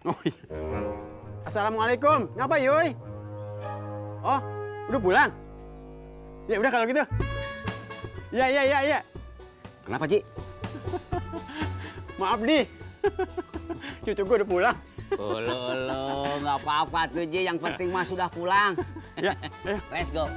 Oh iya. Assalamualaikum. Ngapa Yuy? Oh, udah pulang? Ya udah kalau gitu. Iya. Kenapa, Ci? Maaf nih. Cucu gue udah pulang. Olo, nggak apa-apa tuh, Ji. Yang penting mah sudah pulang. Ya, ayo. Let's go.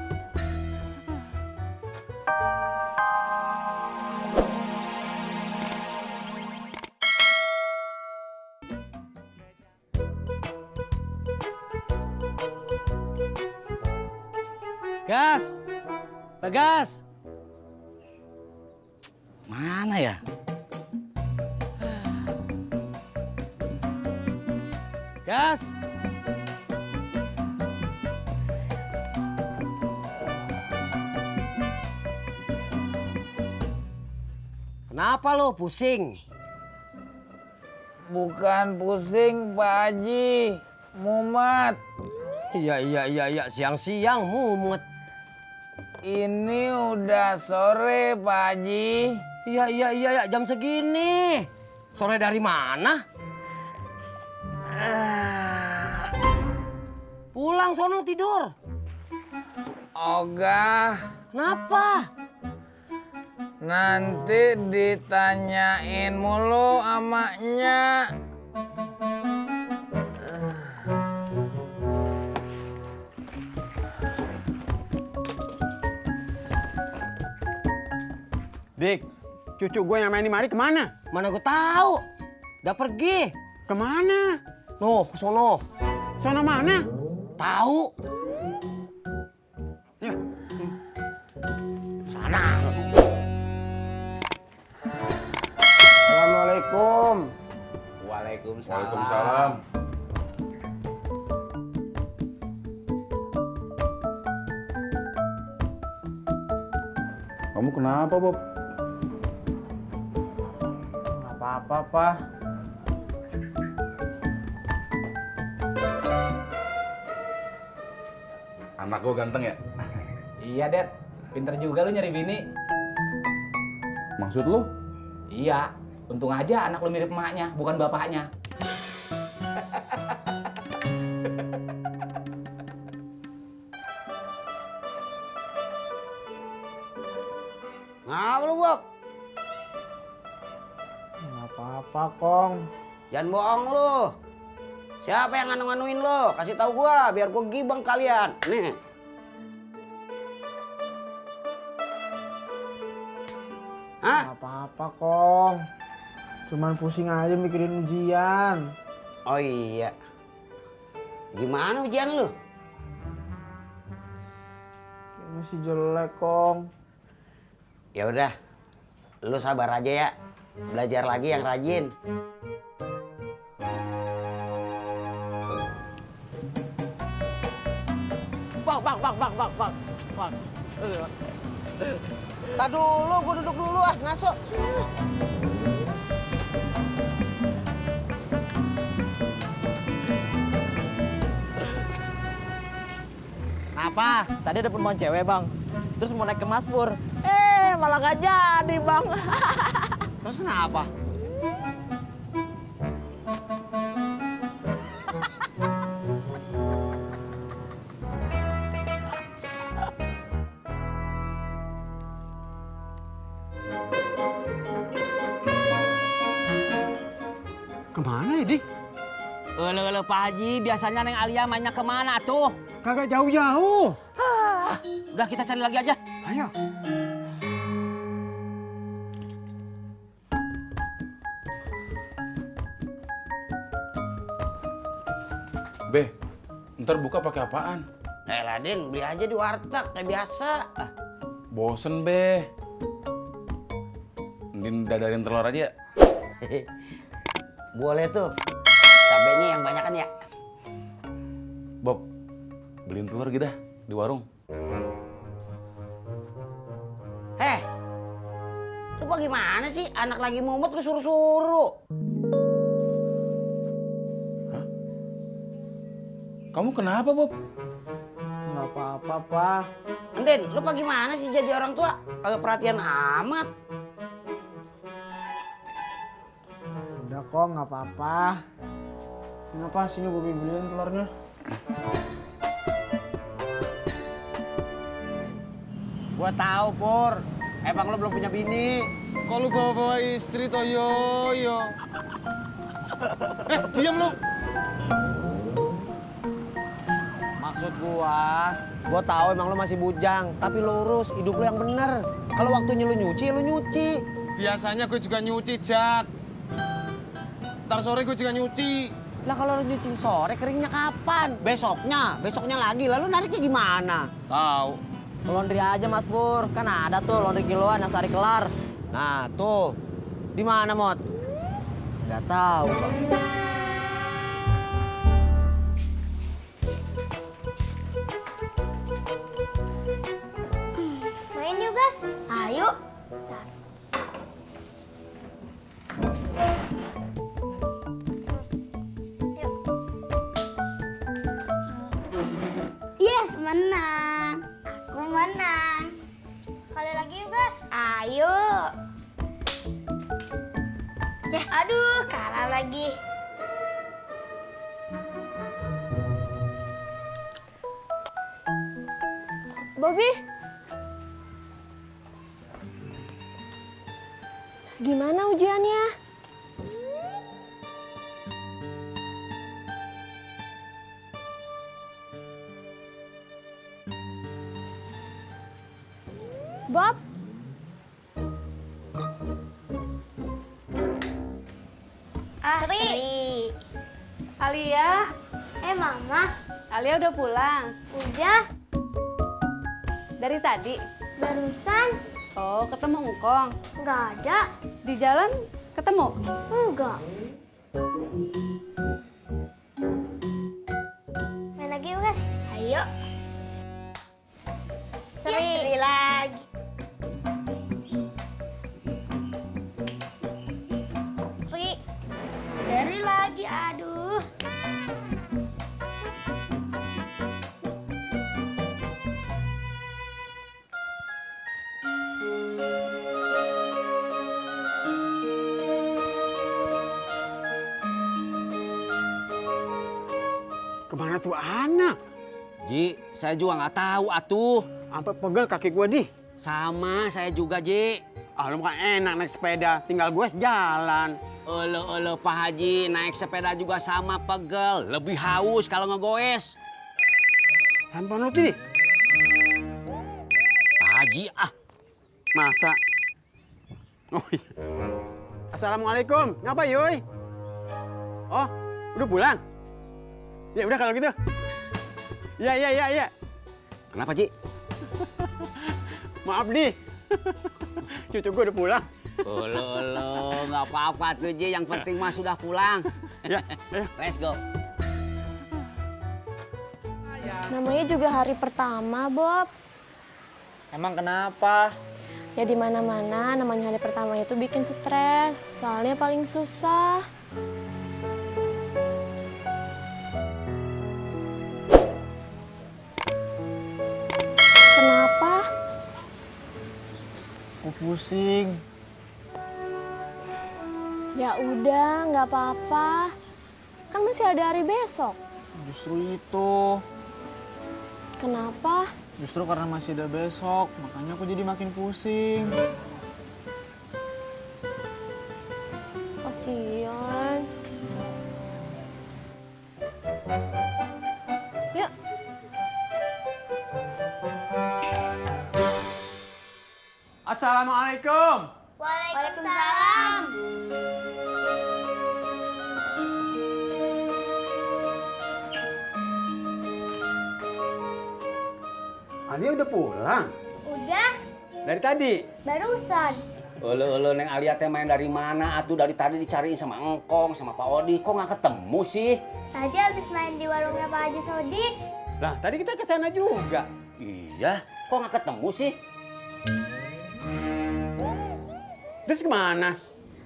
Gas! Bagas! Mana ya? Gas! Kenapa lo pusing? Bukan pusing, Pak Haji. Mumet. Iya, siang-siang mumet. Ini udah sore, Pak Haji. Iya, jam segini. Sore dari mana? Pulang sono tidur. Ogah, Kenapa? nanti ditanyain mulu amaknya. Dik, cucu gue yang main di mari kemana? Mana gue tahu. Udah pergi. Kemana? Noh, ke sono. Sono mana? Tahu. Ya. Sana. Assalamualaikum. Waalaikumsalam. Kamu kenapa, Bob? Nggak apa-apa, Pak. Anak gue ganteng ya? Iya, Det. Pinter juga lu nyari bini. Maksud lu? Iya. Untung aja anak lu mirip emaknya, bukan bapaknya. Ngapa lu, Bob? Nggak apa-apa, Kong. Jangan bohong lu. Siapa yang nganu-nganuin lu? Kasih tahu gua biar gua gibeng kalian. Nih. Hah? Nggak apa-apa, Kong. Cuman pusing aja mikirin ujian. Oh iya. Gimana ujian lu? Masih jelek, Kong. Ya udah. Lu sabar aja ya. Belajar lagi yang rajin. Bang. Tak dulu, gue duduk dulu ah, ngaso. Kenapa? Tadi ada penemuan cewek, Bang. Terus mau naik ke Mas Pur. Malah gak jadi, Bang. Terus kenapa? Kemana ya, Dik? Elo Pak Haji, biasanya Neng Alia mainnya kemana tuh? Kagak jauh-jauh. Udah kita cari lagi aja. Ayo. Be, ntar buka pakai apaan? Ladin, beli aja di warteg kayak biasa. Bosen, Be. Mending dadarin telur aja. Boleh tuh. Cabenya yang banyak kan ya? Bob, beliin telur gitu dah di warung. Lu bagaimana sih? Anak lagi mumet lu suruh-suruh. Hah? Kamu kenapa, Bob? Nggak apa-apa, Pak. Andin, lu bagaimana sih jadi orang tua? Kagak perhatian amat. Udah kok, nggak apa-apa. Kenapa sini Bobi beliin telurnya? Gua tahu, Pur. Emang lo belum punya bini. Kok lu bawa-bawa istri toh yo. Diam lu. Maksud gua tahu emang lo masih bujang, tapi lo urus hidup lo yang bener. Kalau waktunya lo nyuci. Biasanya gue juga nyuci, Jak. Ntar sore gue juga nyuci. Lah kalau lo nyuci sore keringnya kapan? Besoknya lagi. Lalu nariknya gimana? Tahu. Laundry aja Mas Pur, kan ada tuh laundry kiloan yang sehari kelar. Nah, tuh. Di mana, Mot? Nggak tahu, Bang. Main yuk, guys. Ayo. Yes, menang. Aku menang. Sekali lagi yuk, guys. Ayo. Yes. Aduh, kalah lagi. Bobby? Gimana ujiannya? Bob? Sri. Alia? Mama. Alia udah pulang? Udah. Dari tadi? Barusan. Oh, ketemu Ngkong? Nggak ada. Di jalan ketemu? Enggak. Main lagi yuk, guys. Ayo. Seri lagi. Seri lagi, aduh. Kemana tuh anak? Ji, saya juga nggak tahu atuh. Sampai pegel kaki gue di. Sama saya juga, Ji. Ah, lu kan enak naik sepeda, tinggal gue jalan. Elo Pak Haji, naik sepeda juga sama pegel. Lebih haus kalau ngegoes. Handphone lu tadi? Pak Haji, Masa? Oh iya. Assalamualaikum, ngapa Yoy? Oh, udah pulang? Ya udah kalau gitu. Iya. Kenapa, Ji? Maaf nih. Cucu gue udah pulang. Elo, nggak apa-apa tuh, Ji. Yang penting mah sudah pulang. Ya, ayo. Let's go. Namanya juga hari pertama, Bob. Emang kenapa? Ya di mana-mana namanya hari pertama itu bikin stres. Soalnya paling susah. Kenapa? Aku pusing. Ya udah, nggak apa-apa. Kan masih ada hari besok. Justru itu. Kenapa? Justru karena masih ada besok, makanya aku jadi makin pusing. Kasian. Yuk. Assalamualaikum. Waalaikumsalam. Alia udah pulang? Udah. Dari tadi? Barusan. Elo, Neng Alia teh main dari mana? Atuh dari tadi dicariin sama Engkong, sama Pak Odi. Kok nggak ketemu sih? Tadi habis main di warungnya Pak Haji Sodik. Lah, tadi kita ke sana juga. Iya, kok nggak ketemu sih? Terus kemana?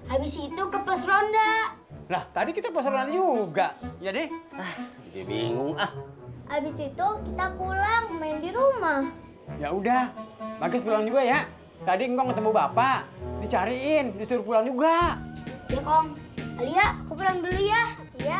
Habis itu ke pos ronda. Lah, tadi kita pasaran juga. Ya deh. Jadi bingung Habis itu kita pulang main di rumah. Ya udah. Bagus pulang juga ya. Tadi Engkong ketemu bapak. Dicariin, disuruh pulang juga. Ya Kong. Alia, aku pulang dulu ya. Iya.